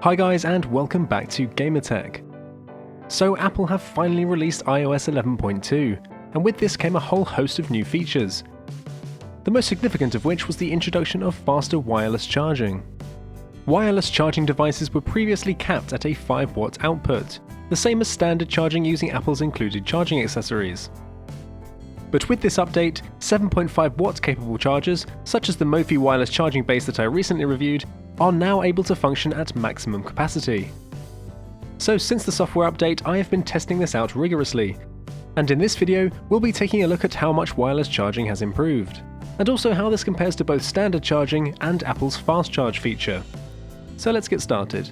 Hi guys, and welcome back to GamerTech. So Apple have finally released iOS 11.2, and with this came a whole host of new features. The most significant of which was the introduction of faster wireless charging. Wireless charging devices were previously capped at a 5-watt output, the same as standard charging using Apple's included charging accessories. But with this update, 7.5 watt capable chargers, such as the Mophie Wireless Charging base that I recently reviewed, are now able to function at maximum capacity. So since the software update, I have been testing this out rigorously, and in this video we'll be taking a look at how much wireless charging has improved, and also how this compares to both standard charging and Apple's fast charge feature. So let's get started.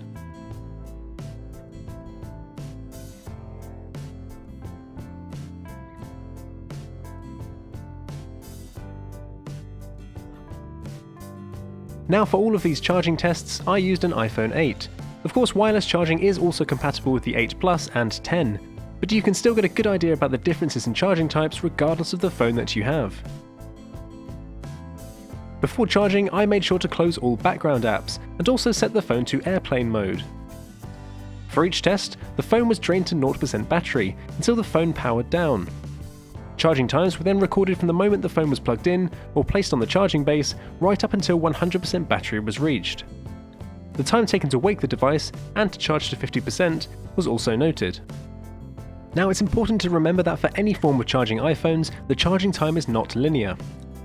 Now for all of these charging tests, I used an iPhone 8. Of course, wireless charging is also compatible with the 8 Plus and 10, but you can still get a good idea about the differences in charging types regardless of the phone that you have. Before charging, I made sure to close all background apps, and also set the phone to airplane mode. For each test, the phone was drained to 0% battery, until the phone powered down. Charging times were then recorded from the moment the phone was plugged in or placed on the charging base, right up until 100% battery was reached. The time taken to wake the device and to charge to 50% was also noted. Now it's important to remember that for any form of charging iPhones, the charging time is not linear,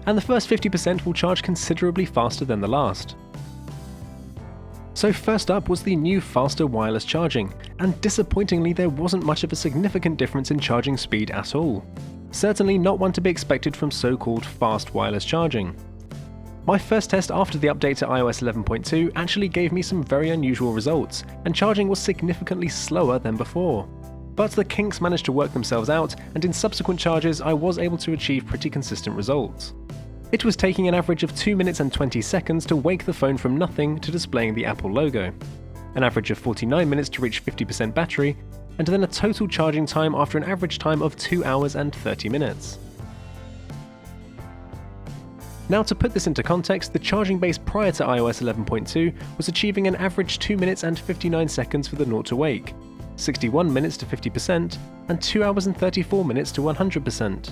and the first 50% will charge considerably faster than the last. So first up was the new faster wireless charging, and disappointingly there wasn't much of a significant difference in charging speed at all. Certainly not one to be expected from so-called fast wireless charging. My first test after the update to iOS 11.2 actually gave me some very unusual results, and charging was significantly slower than before. But the kinks managed to work themselves out, and in subsequent charges I was able to achieve pretty consistent results. It was taking an average of 2 minutes and 20 seconds to wake the phone from nothing to displaying the Apple logo, an average of 49 minutes to reach 50% battery, and then a total charging time after an average time of 2 hours and 30 minutes. Now to put this into context, the charging base prior to iOS 11.2 was achieving an average 2 minutes and 59 seconds for the 0 to wake, 61 minutes to 50%, and 2 hours and 34 minutes to 100%.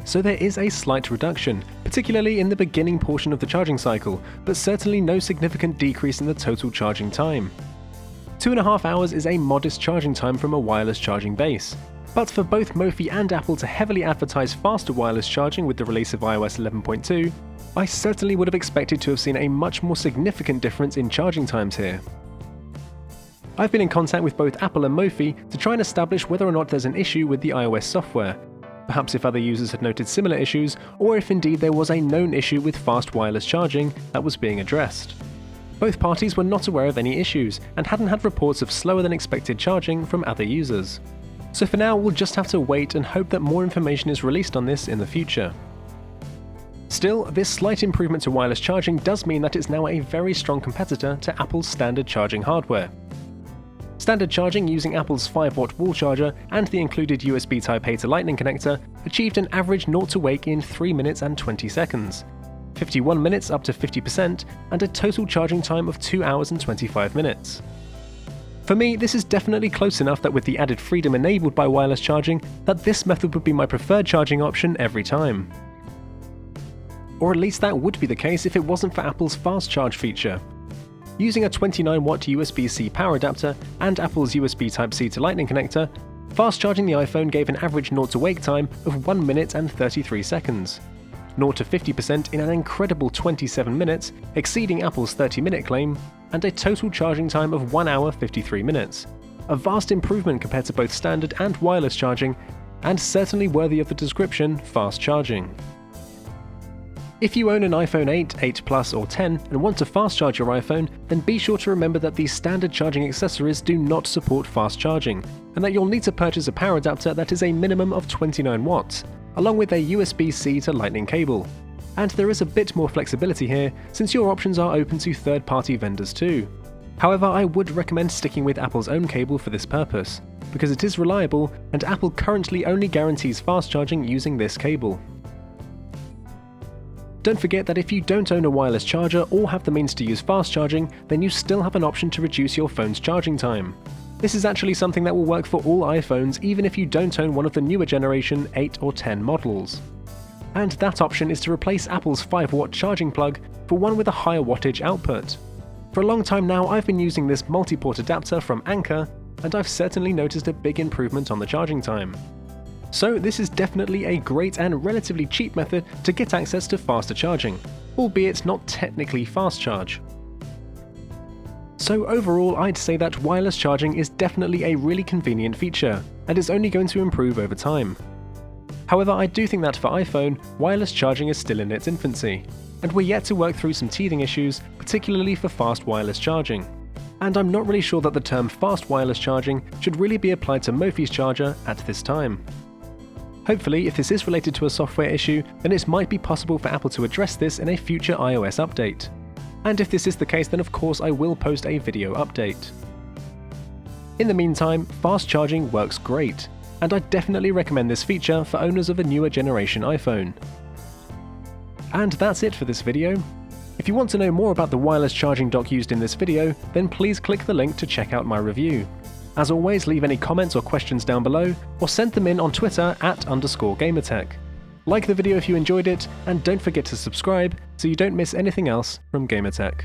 So there is a slight reduction, particularly in the beginning portion of the charging cycle, but certainly no significant decrease in the total charging time. 2.5 hours is a modest charging time from a wireless charging base, but for both Mophie and Apple to heavily advertise faster wireless charging with the release of iOS 11.2, I certainly would have expected to have seen a much more significant difference in charging times here. I've been in contact with both Apple and Mophie to try and establish whether or not there's an issue with the iOS software, perhaps if other users had noted similar issues, or if indeed there was a known issue with fast wireless charging that was being addressed. Both parties were not aware of any issues, and hadn't had reports of slower than expected charging from other users. So for now, we'll just have to wait and hope that more information is released on this in the future. Still, this slight improvement to wireless charging does mean that it's now a very strong competitor to Apple's standard charging hardware. Standard charging using Apple's 5-watt wall charger and the included USB Type-A to Lightning connector achieved an average 0 to wake in 3 minutes and 20 seconds. 51 minutes up to 50%, and a total charging time of 2 hours and 25 minutes. For me, this is definitely close enough that with the added freedom enabled by wireless charging, that this method would be my preferred charging option every time. Or at least that would be the case if it wasn't for Apple's fast charge feature. Using a 29-watt USB-C power adapter and Apple's USB Type-C to Lightning connector, fast charging the iPhone gave an average 0 to wake time of 1 minute and 33 seconds. 0 to 50% in an incredible 27 minutes, exceeding Apple's 30-minute claim, and a total charging time of 1 hour 53 minutes. A vast improvement compared to both standard and wireless charging, and certainly worthy of the description fast charging. If you own an iPhone 8, 8 Plus or 10 and want to fast charge your iPhone, then be sure to remember that these standard charging accessories do not support fast charging, and that you'll need to purchase a power adapter that is a minimum of 29 watts, along with a USB-C to Lightning cable. And there is a bit more flexibility here, since your options are open to third-party vendors too. However, I would recommend sticking with Apple's own cable for this purpose, because it is reliable and Apple currently only guarantees fast charging using this cable. Don't forget that if you don't own a wireless charger or have the means to use fast charging, then you still have an option to reduce your phone's charging time. This is actually something that will work for all iPhones even if you don't own one of the newer generation 8 or 10 models. And that option is to replace Apple's 5-watt charging plug for one with a higher wattage output. For a long time now, I've been using this multi-port adapter from Anker, and I've certainly noticed a big improvement on the charging time. So this is definitely a great and relatively cheap method to get access to faster charging, albeit not technically fast charge. So overall, I'd say that wireless charging is definitely a really convenient feature, and is only going to improve over time. However, I do think that for iPhone, wireless charging is still in its infancy, and we're yet to work through some teething issues, particularly for fast wireless charging. And I'm not really sure that the term fast wireless charging should really be applied to Mophie's charger at this time. Hopefully, if this is related to a software issue, then it might be possible for Apple to address this in a future iOS update. And if this is the case, then of course I will post a video update. In the meantime, fast charging works great, and I definitely recommend this feature for owners of a newer generation iPhone. And that's it for this video. If you want to know more about the wireless charging dock used in this video, then please click the link to check out my review. As always, leave any comments or questions down below, or send them in on Twitter @_GamerTech. Like the video if you enjoyed it, and don't forget to subscribe so you don't miss anything else from GamerTech.